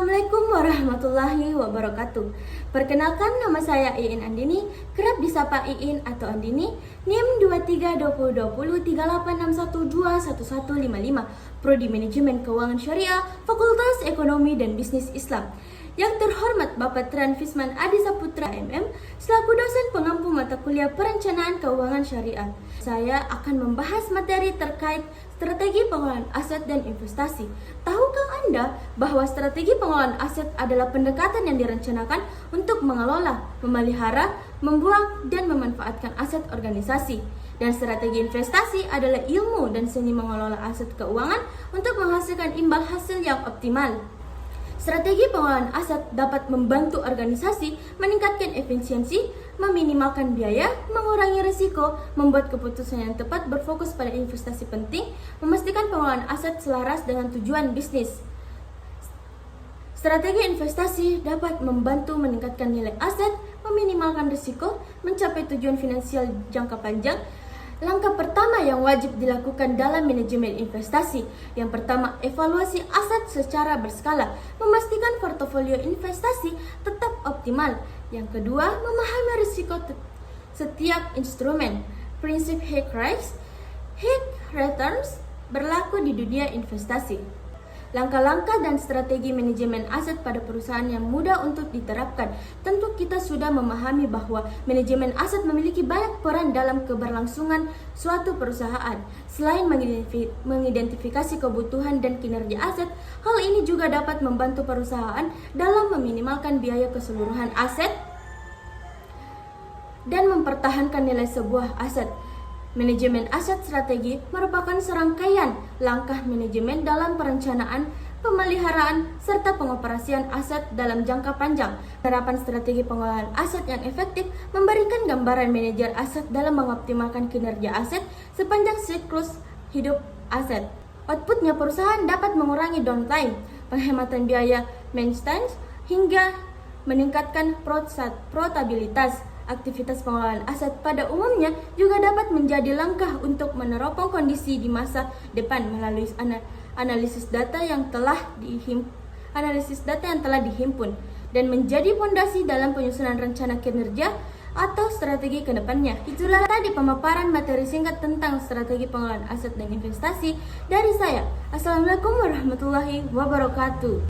Assalamualaikum warahmatullahi wabarakatuh. Perkenalkan, nama saya Iin Andini, kerap disapa Iin atau Andini, NIM 23203861211155, Prodi Manajemen Keuangan Syariah, Fakultas Ekonomi dan Bisnis Islam. Yang terhormat Bapak Tran Fisman Adi Saputra MM, selaku dosen pengampu mata kuliah Perencanaan Keuangan Syariah. Saya akan membahas materi terkait strategi pengelolaan aset dan investasi. Tahukah Anda bahwa strategi pengelolaan aset adalah pendekatan yang direncanakan untuk mengelola, memelihara, membuang, dan memanfaatkan aset organisasi. Dan strategi investasi adalah ilmu dan seni mengelola aset keuangan untuk menghasilkan imbal hasil yang optimal. Strategi pengelolaan aset dapat membantu organisasi meningkatkan efisiensi, meminimalkan biaya, mengurangi risiko, membuat keputusan yang tepat, berfokus pada investasi penting, memastikan pengelolaan aset selaras dengan tujuan bisnis. Strategi investasi dapat membantu meningkatkan nilai aset, meminimalkan risiko, mencapai tujuan finansial jangka panjang. Langkah pertama yang wajib dilakukan dalam manajemen investasi. Yang pertama, evaluasi aset secara berskala, memastikan portofolio investasi tetap optimal. Yang kedua, memahami risiko setiap instrumen. Prinsip high risk, high returns berlaku di dunia investasi. Langkah-langkah dan strategi manajemen aset pada perusahaan yang mudah untuk diterapkan. Tentu kita sudah memahami bahwa manajemen aset memiliki banyak peran dalam keberlangsungan suatu perusahaan. Selain mengidentifikasi kebutuhan dan kinerja aset, hal ini juga dapat membantu perusahaan dalam meminimalkan biaya keseluruhan aset dan mempertahankan nilai sebuah aset. Manajemen aset strategi merupakan serangkaian langkah manajemen dalam perencanaan, pemeliharaan, serta pengoperasian aset dalam jangka panjang. Penerapan strategi pengelolaan aset yang efektif memberikan gambaran manajer aset dalam mengoptimalkan kinerja aset sepanjang siklus hidup aset. Outputnya, perusahaan dapat mengurangi downtime, penghematan biaya maintenance, hingga meningkatkan profitabilitas. Aktivitas pengelolaan aset pada umumnya juga dapat menjadi langkah untuk meneropong kondisi di masa depan melalui analisis data yang telah dihimpun dan menjadi fondasi dalam penyusunan rencana kinerja atau strategi ke depannya. Itulah tadi pemaparan materi singkat tentang strategi pengelolaan aset dan investasi dari saya. Assalamualaikum warahmatullahi wabarakatuh.